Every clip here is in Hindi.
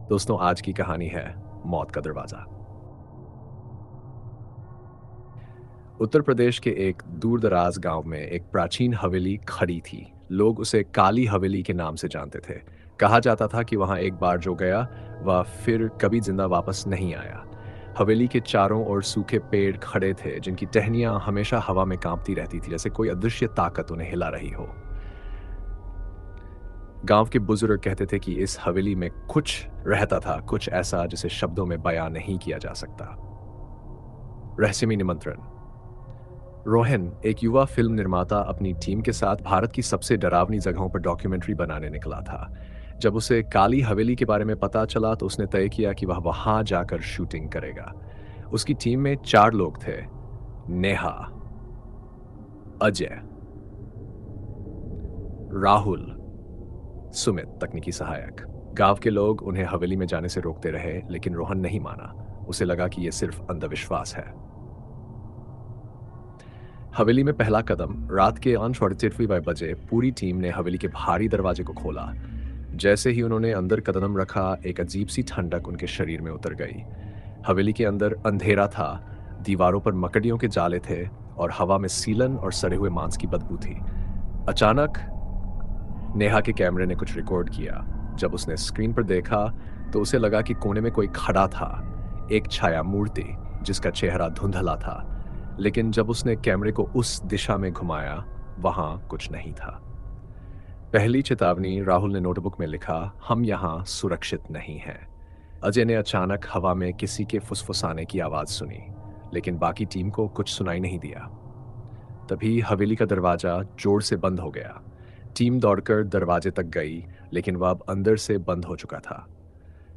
दोस्तों, आज की कहानी है मौत का दरवाजा। उत्तर प्रदेश के एक दूर-दराज गांव में एक प्राचीन हवेली खड़ी थी। लोग उसे काली हवेली के नाम से जानते थे। कहा जाता था कि वहां एक बार जो गया, वह फिर कभी जिंदा वापस नहीं आया। हवेली के चारों ओर सूखे पेड़ खड़े थे, जिनकी टहनियां हमेशा हवा में कांपती रहती थी, जैसे कोई अदृश्य ताकत उन्हें हिला रही हो। गांव के बुजुर्ग कहते थे कि इस हवेली में कुछ रहता था, कुछ ऐसा जिसे शब्दों में बयां नहीं किया जा सकता। रहस्यमय निमंत्रण। रोहन, एक युवा फिल्म निर्माता, अपनी टीम के साथ भारत की सबसे डरावनी जगहों पर डॉक्यूमेंट्री बनाने निकला था। जब उसे काली हवेली के बारे में पता चला तो उसने तय किया कि वह वहां जाकर शूटिंग करेगा। उसकी टीम में 4 लोग थे। नेहा, अजय, राहुल, सुमित तकनीकी सहायक। गांव के लोग उन्हें हवेली में जाने से रोकते रहे, लेकिन रोहन नहीं माना। उसे लगा कि यह सिर्फ अंधविश्वास है। हवेली में पहला कदम। रात के 8:45 बजे पूरी टीम ने हवेली के भारी दरवाजे को खोला। जैसे ही उन्होंने अंदर कदम रखा, एक अजीब सी ठंडक उनके शरीर में उतर गई। हवेली के अंदर अंधेरा था, दीवारों पर मकड़ियों के जाले थे और हवा में सीलन और सड़े हुए मांस की बदबू थी। अचानक नेहा के कैमरे ने कुछ रिकॉर्ड किया। जब उसने स्क्रीन पर देखा तो उसे लगा कि कोने में कोई खड़ा था, एक छाया मूर्ति जिसका चेहरा धुंधला था। लेकिन जब उसने कैमरे को उस दिशा में घुमाया, वहां कुछ नहीं था। पहली चेतावनी, राहुल ने नोटबुक में लिखा, हम यहां सुरक्षित नहीं हैं। अजय ने अचानक हवा में किसी के फुसफुसाने की आवाज सुनी, लेकिन बाकी टीम को कुछ सुनाई नहीं दिया। तभी हवेली का दरवाजा जोर से बंद हो गया। टीम दौड़कर दरवाजे तक गई, लेकिन वह अब अंदर से बंद हो चुका था।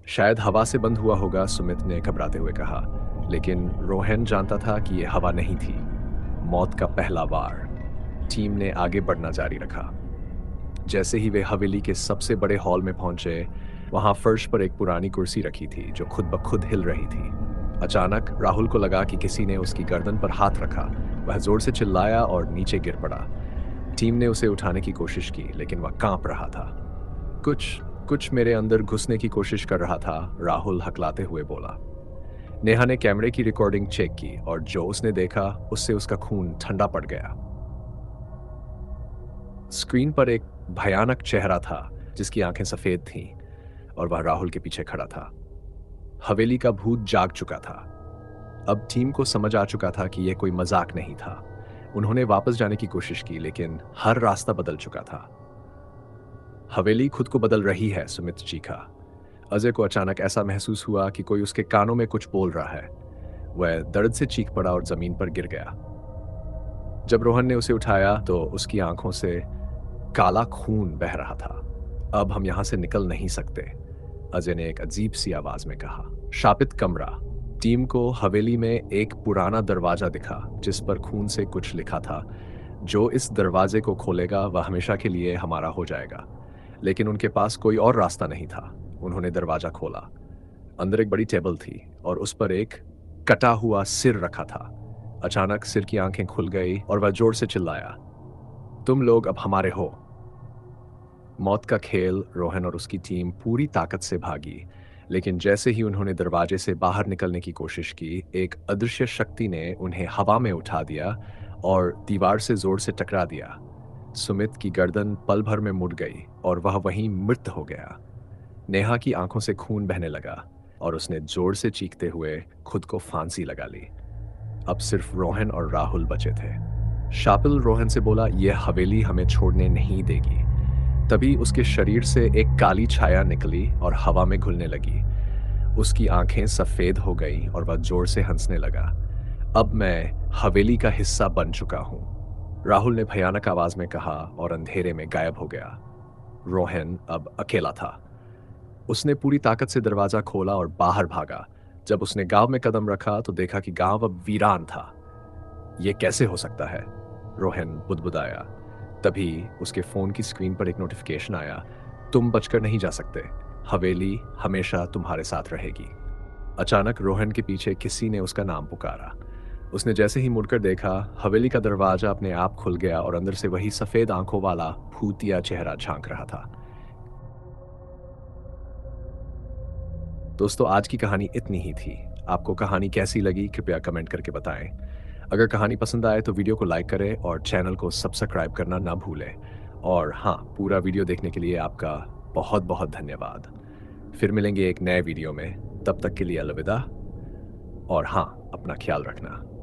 शायद हवा से बंद हुआ होगा, सुमित ने घबराते हुए कहा। लेकिन रोहन जानता था कि यह हवा नहीं थी, मौत का पहला वार। टीम ने आगे बढ़ना जारी रखा। जैसे ही वे हवेली के सबसे बड़े हॉल में पहुंचे, वहां फर्श पर एक पुरानी कुर्सी रखी थी जो खुद ब खुद हिल रही थी। अचानक राहुल को लगा कि किसी ने उसकी गर्दन पर हाथ रखा। वह जोर से चिल्लाया और नीचे गिर पड़ा। टीम ने उसे उठाने की कोशिश की, लेकिन वह कांप रहा था। कुछ कुछ मेरे अंदर घुसने की कोशिश कर रहा था, राहुल हकलाते हुए बोला। नेहा ने कैमरे की रिकॉर्डिंग चेक की और जो उसने देखा, उससे उसका खून ठंडा पड़ गया। स्क्रीन पर एक भयानक चेहरा था जिसकी आंखें सफेद थीं और वह राहुल के पीछे खड़ा था। हवेली का भूत जाग चुका था। अब टीम को समझ आ चुका था कि यह कोई मजाक नहीं था। उन्होंने वापस जाने की कोशिश की, लेकिन हर रास्ता बदल चुका था। हवेली खुद को बदल रही है, सुमित चीखा। अजय को अचानक ऐसा महसूस हुआ कि कोई उसके कानों में कुछ बोल रहा है। वह दर्द से चीख पड़ा और जमीन पर गिर गया। जब रोहन ने उसे उठाया तो उसकी आंखों से काला खून बह रहा था। अब हम यहां से निकल नहीं सकते, अजय ने एक अजीब सी आवाज में कहा। शापित कमरा। टीम को हवेली में एक पुराना दरवाजा दिखा जिस पर खून से कुछ लिखा था। जो इस दरवाजे को खोलेगा वह हमेशा के लिए हमारा हो जाएगा। लेकिन उनके पास कोई और रास्ता नहीं था। उन्होंने दरवाजा खोला। अंदर एक बड़ी टेबल थी और उस पर एक कटा हुआ सिर रखा था। अचानक सिर की आंखें खुल गई और वह जोर से चिल्लाया, तुम लोग अब हमारे हो। मौत का खेल। रोहन और उसकी टीम पूरी ताकत से भागी, लेकिन जैसे ही उन्होंने दरवाजे से बाहर निकलने की कोशिश की, एक अदृश्य शक्ति ने उन्हें हवा में उठा दिया और दीवार से जोर से टकरा दिया। सुमित की गर्दन पल भर में मुड़ गई और वह वहीं मृत हो गया। नेहा की आंखों से खून बहने लगा और उसने जोर से चीखते हुए खुद को फांसी लगा ली। अब सिर्फ रोहन और राहुल बचे थे। शापिल रोहन से बोला, यह हवेली हमें छोड़ने नहीं देगी। तभी उसके शरीर से एक काली छाया निकली और हवा में घुलने लगी। उसकी आंखें सफेद हो गई और वह जोर से हंसने लगा। अब मैं हवेली का हिस्सा बन चुका हूं, राहुल ने भयानक आवाज में कहा और अंधेरे में गायब हो गया। रोहन अब अकेला था। उसने पूरी ताकत से दरवाजा खोला और बाहर भागा। जब उसने गांव में कदम रखा तो देखा कि गांव अब वीरान था। यह कैसे हो सकता है? रोहन बुदबुदाया। तभी उसके फोन की स्क्रीन पर एक नोटिफिकेशन आया, तुम बचकर नहीं जा सकते, हवेली हमेशा तुम्हारे साथ रहेगी। अचानक रोहन के पीछे किसी ने उसका नाम पुकारा। उसने जैसे ही मुड़कर देखा, हवेली का दरवाजा अपने आप खुल गया और अंदर से वही सफेद आंखों वाला भूतिया चेहरा झांक रहा था। दोस्तों, आज की कहानी इतनी ही थी। आपको कहानी कैसी लगी कृपया कमेंट करके बताएं। अगर कहानी पसंद आए तो वीडियो को लाइक करें और चैनल को सब्सक्राइब करना ना भूलें। और हाँ, पूरा वीडियो देखने के लिए आपका बहुत बहुत धन्यवाद। फिर मिलेंगे एक नए वीडियो में। तब तक के लिए अलविदा। और हाँ, अपना ख्याल रखना।